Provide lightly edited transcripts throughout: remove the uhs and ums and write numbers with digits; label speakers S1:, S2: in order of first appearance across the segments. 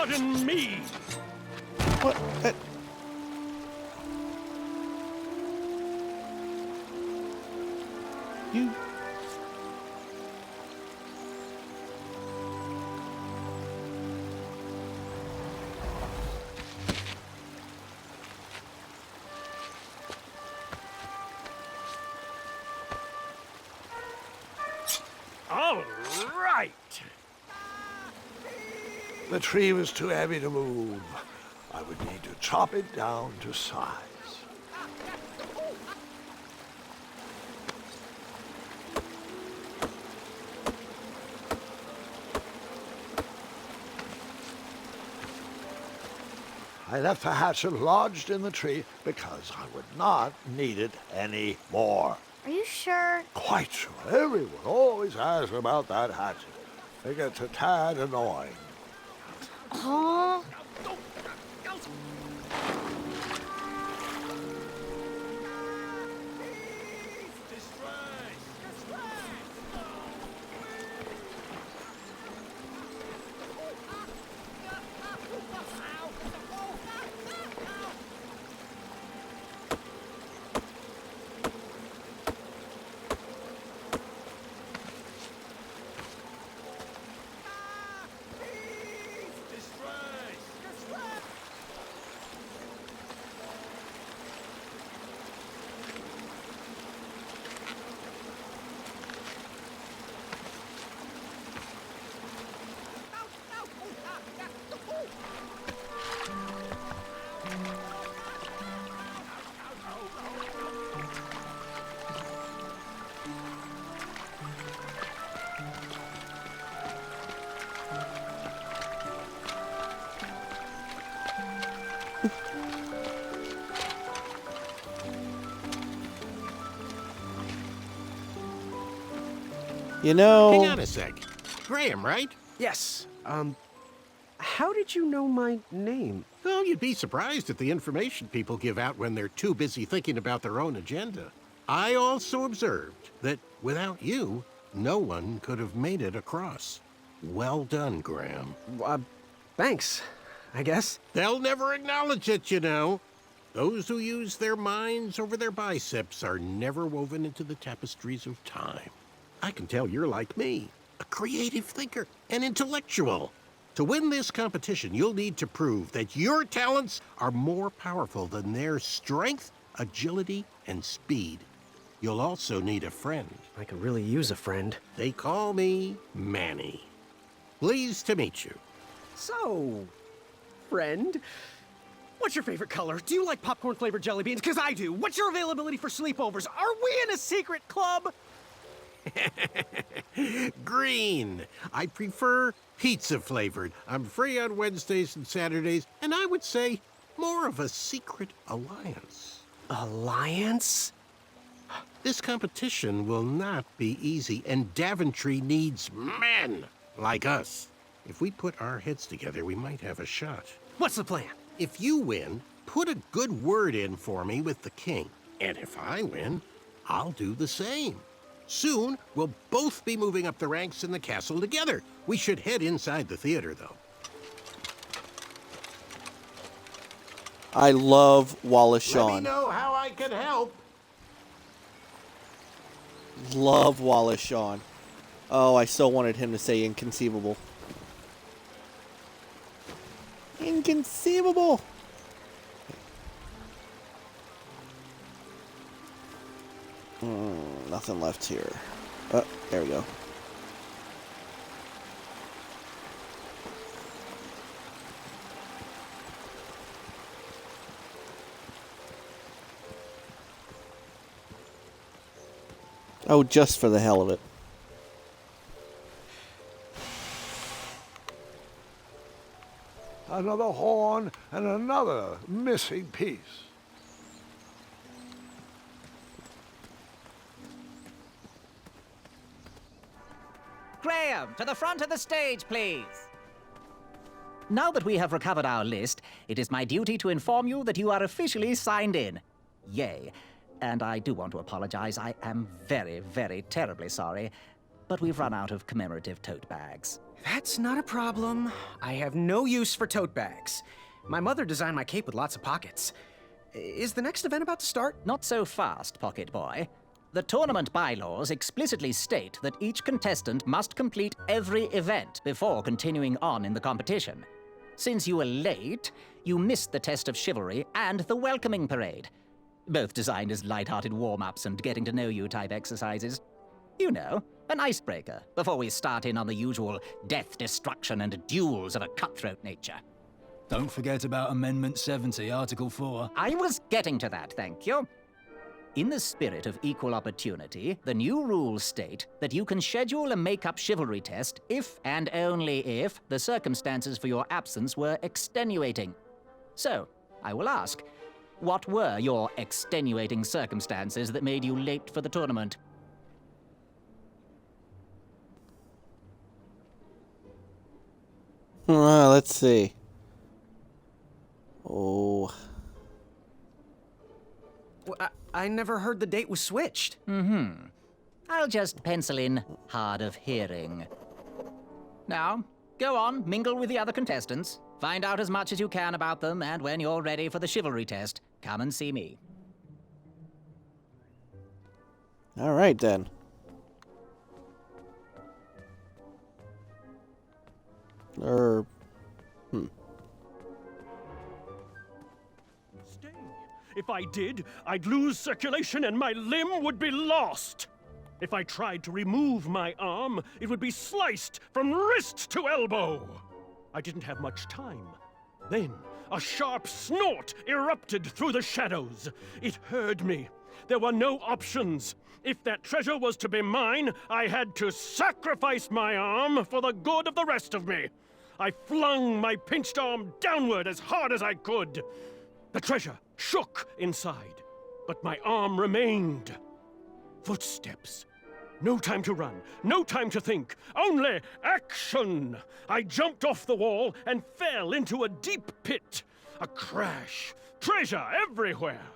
S1: Pardon me.
S2: What? You...
S1: All right.
S3: The tree was too heavy to move. I would need to chop it down to size. I left the hatchet lodged in the tree because I would not need it any more.
S4: Are you sure?
S3: Quite sure. Everyone always asks about that hatchet. It gets a tad annoying.
S4: Oh.
S2: You know...
S5: Hang on a sec. Graham, right?
S6: Yes. How did you know my name?
S5: Well, you'd be surprised at the information people give out when they're too busy thinking about their own agenda. I also observed that without you, no one could have made it across. Well done, Graham.
S6: Thanks, I guess.
S5: They'll never acknowledge it, you know. Those who use their minds over their biceps are never woven into the tapestries of time. I can tell you're like me, a creative thinker, an intellectual. To win this competition, you'll need to prove that your talents are more powerful than their strength, agility, and speed. You'll also need a friend.
S6: I could really use a friend.
S5: They call me Manny. Pleased to meet you.
S6: So, friend, what's your favorite color? Do you like popcorn-flavored jelly beans? Because I do. What's your availability for sleepovers? Are we in a secret club?
S5: Green. I prefer pizza-flavored. I'm free on Wednesdays and Saturdays, and I would say more of a secret alliance.
S6: Alliance?
S5: This competition will not be easy, and Daventry needs men like us. If we put our heads together, we might have a shot.
S6: What's the plan?
S5: If you win, put a good word in for me with the king. And if I win, I'll do the same. Soon, we'll both be moving up the ranks in the castle together. We should head inside the theater, though.
S2: I love Wallace Shawn.
S5: Let me know how I can help.
S2: Love Wallace Shawn. Oh, I so wanted him to say inconceivable. Inconceivable! Nothing left here. Oh, there we go. Oh, just for the hell of it.
S3: Another horn and another missing piece.
S7: Graham, to the front of the stage, please. Now that we have recovered our list, it is my duty to inform you that you are officially signed in. Yay. And I do want to apologize. I am very, very terribly sorry. but we've run out of commemorative tote bags.
S6: That's not a problem. I have no use for tote bags. My mother designed my cape with lots of pockets. Is the next event about to start?
S7: Not so fast, Pocket Boy. The tournament bylaws explicitly state that each contestant must complete every event before continuing on in the competition. Since you were late, you missed the test of chivalry and the welcoming parade, both designed as light-hearted warm-ups and getting-to-know-you type exercises. You know, an icebreaker before we start in on the usual death, destruction, and duels of a cutthroat nature.
S8: Don't forget about Amendment 70, Article 4.
S7: I was getting to that, thank you. In the spirit of equal opportunity, the new rules state that you can schedule a make-up chivalry test if and only if the circumstances for your absence were extenuating. So, I will ask, what were your extenuating circumstances that made you late for the tournament?
S2: Let's see. Oh.
S6: Well, I never heard the date was switched.
S7: I'll just pencil in hard of hearing. Now, go on, mingle with the other contestants. Find out as much as you can about them, and when you're ready for the chivalry test, come and see me.
S2: All right, then.
S1: Stay. If I did, I'd lose circulation and my limb would be lost. If I tried to remove my arm, it would be sliced from wrist to elbow. I didn't have much time. Then, a sharp snort erupted through the shadows. It heard me. There were no options. If that treasure was to be mine, I had to sacrifice my arm for the good of the rest of me. I flung my pinched arm downward as hard as I could. The treasure shook inside, but my arm remained. Footsteps. No time to run, no time to think, only action! I jumped off the wall and fell into a deep pit. A crash, treasure everywhere.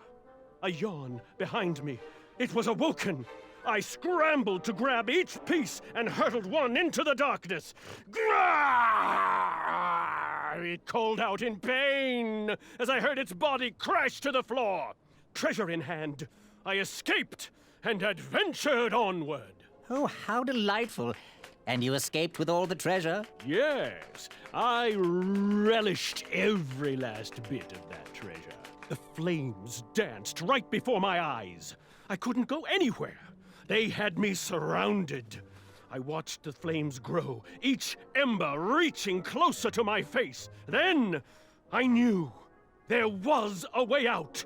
S1: A yawn behind me. It was awoken. I scrambled to grab each piece and hurtled one into the darkness. Grrrr! It called out in pain as I heard its body crash to the floor. Treasure in hand, I escaped and adventured onward.
S7: Oh, how delightful. And you escaped with all the treasure?
S1: Yes, I relished every last bit of that treasure. The flames danced right before my eyes. I couldn't go anywhere. They had me surrounded. I watched the flames grow, each ember reaching closer to my face. Then I knew there was a way out.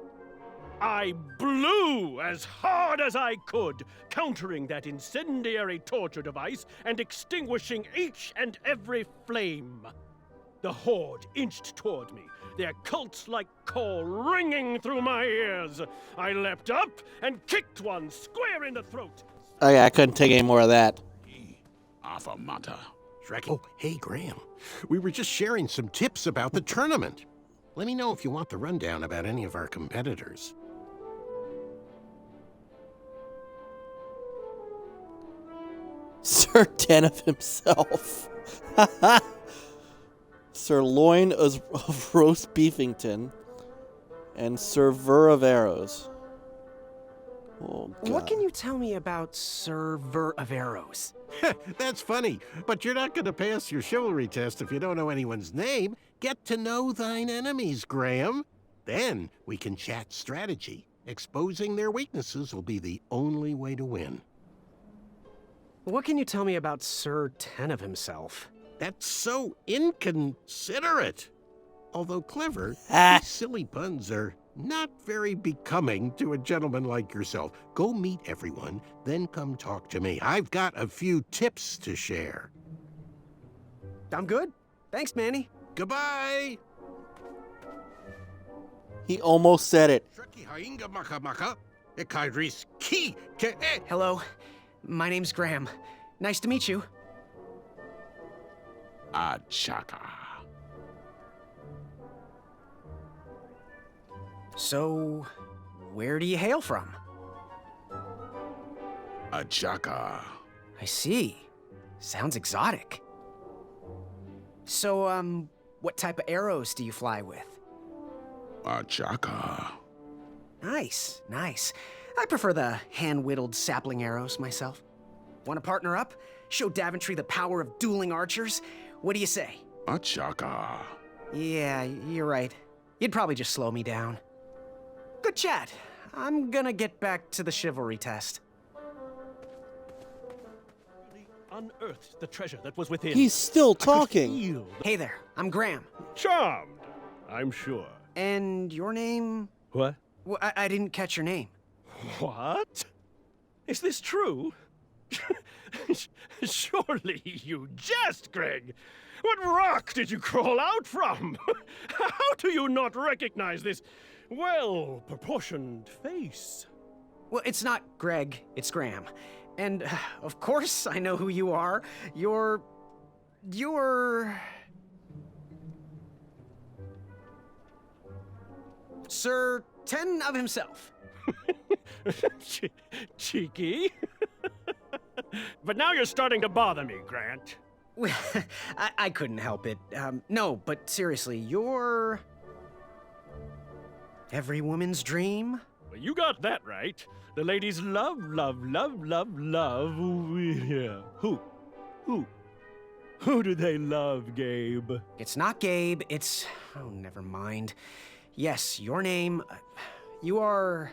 S1: I blew as hard as I could, countering that incendiary torture device and extinguishing each and every flame. The horde inched toward me, their cult-like call ringing through my ears. I leapt up and kicked one square in the throat.
S2: Oh yeah, I couldn't take any more of that.
S5: Affamata. Oh, hey, Graham. We were just sharing some tips about the tournament. Let me know if you want the rundown about any of our competitors.
S2: Sir Denov himself. Sir Lloyd of Roast Beefington. And Sir Ver of Arrows. Oh, God.
S6: What can you tell me about Sir Ver of Arrows?
S5: That's funny, but you're not going to pass your chivalry test if you don't know anyone's name. Get to know thine enemies, Graham. Then we can chat strategy. Exposing their weaknesses will be the only way to win.
S6: What can you tell me about Sir Tenov himself?
S5: That's so inconsiderate. Although clever, these silly puns are not very becoming to a gentleman like yourself. Go meet everyone, then come talk to me. I've got a few tips to share.
S6: I'm good. Thanks, Manny.
S5: Goodbye.
S2: He almost said it.
S6: Hello. My name's Graham. Nice to meet you.
S5: Achaka.
S6: So, where do you hail from?
S5: Achaka.
S6: I see. Sounds exotic. So, what type of arrows do you fly with?
S9: Chaka.
S6: Nice, nice. I prefer the hand-whittled sapling arrows myself. Want to partner up? Show Daventry the power of dueling archers? What do you say?
S9: Chaka.
S6: Yeah, you're right. You'd probably just slow me down. Good chat. I'm gonna get back to the chivalry test.
S1: Unearthed the treasure that was within.
S2: He's still
S1: I could
S2: talking.
S1: feel the-
S6: Hey there, I'm Graham.
S1: Charmed, I'm sure.
S6: And your name?
S1: What?
S6: Well, I didn't catch your name.
S1: What? Is this true? Surely you jest, Greg. What rock did you crawl out from? How do you not recognize this well-proportioned face?
S6: Well, it's not Greg, it's Graham. And, of course, I know who you are. You're... Sir Ten of himself.
S1: Cheeky. But now you're starting to bother me, Grant.
S6: Well, I couldn't help it. No, but seriously, you're... every woman's dream?
S1: Well, you got that right. The ladies love, love, love, love, love. Yeah. Who? Who do they love, Gabe?
S6: It's not Gabe, it's... oh, never mind. Yes, your name... you're...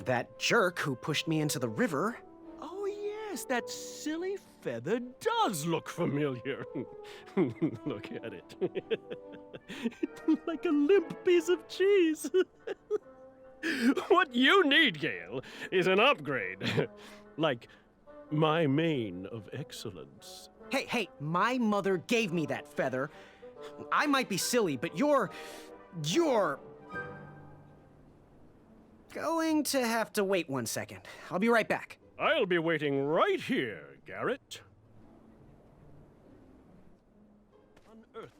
S6: that jerk who pushed me into the river.
S1: Oh, yes, that silly feather does look familiar. Look at it. It's like a limp piece of cheese. What you need, Gale, is an upgrade. Like my mane of excellence.
S6: Hey, my mother gave me that feather. I might be silly, but you're... going to have to wait 1 second. I'll be right back.
S1: I'll be waiting right here, Garrett. Unearth.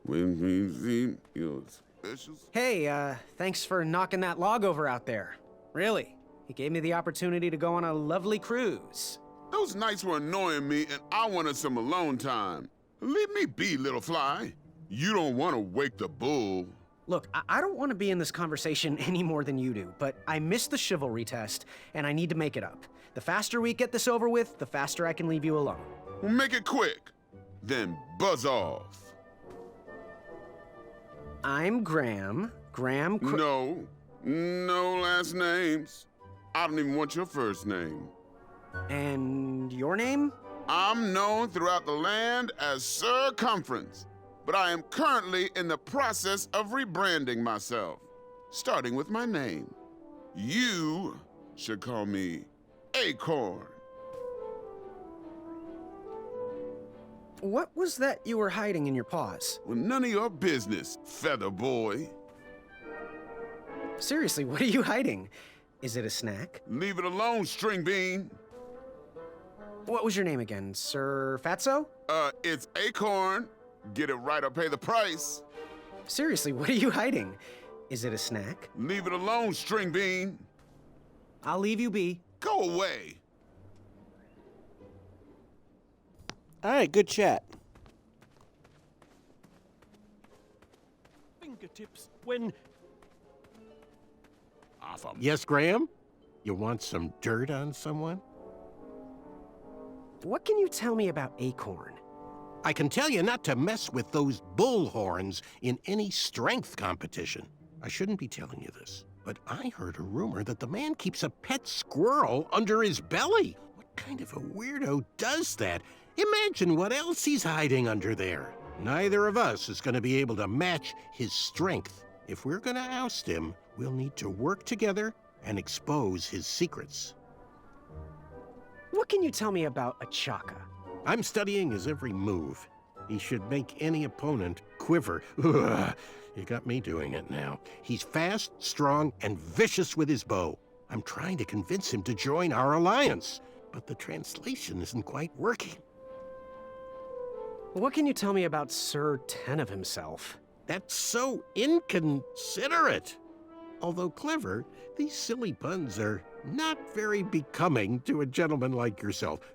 S9: When we see your specials.
S6: Hey, thanks for knocking that log over out there. Really, he gave me the opportunity to go on a lovely cruise.
S9: Those nights were annoying me, and I wanted some alone time. Leave me be, little fly. You don't want to wake the bull.
S6: Look, I don't want to be in this conversation any more than you do, but I missed the chivalry test, and I need to make it up. The faster we get this over with, the faster I can leave you alone.
S9: Well, make it quick. Then buzz off.
S6: I'm Graham.
S9: No last names. I don't even want your first name.
S6: And your name?
S9: I'm known throughout the land as Circumference, but I am currently in the process of rebranding myself, starting with my name. You should call me Acorn.
S6: What was that you were hiding in your paws?
S9: Well, none of your business, feather boy.
S6: Seriously, what are you hiding? Is it a snack?
S9: Leave it alone, string bean.
S6: What was your name again, Sir Fatso?
S9: It's Acorn. Get it right or pay the price.
S6: Seriously, what are you hiding? Is it a snack?
S9: Leave it alone, string bean.
S6: I'll leave you be.
S9: Go away.
S2: All right, good chat.
S1: Fingertips when...
S5: Yes, Graham? You want some dirt on someone?
S6: What can you tell me about Acorn?
S5: I can tell you not to mess with those bull horns in any strength competition. I shouldn't be telling you this, but I heard a rumor that the man keeps a pet squirrel under his belly. What kind of a weirdo does that? Imagine what else he's hiding under there. Neither of us is going to be able to match his strength. If we're going to oust him, we'll need to work together and expose his secrets.
S6: What can you tell me about a Chaka?
S5: I'm studying his every move. He should make any opponent quiver. Ugh, you got me doing it now. He's fast, strong, and vicious with his bow. I'm trying to convince him to join our alliance, but the translation isn't quite working.
S6: What can you tell me about Sir Ten of himself?
S5: That's so inconsiderate. Although clever, these silly puns are not very becoming to a gentleman like yourself.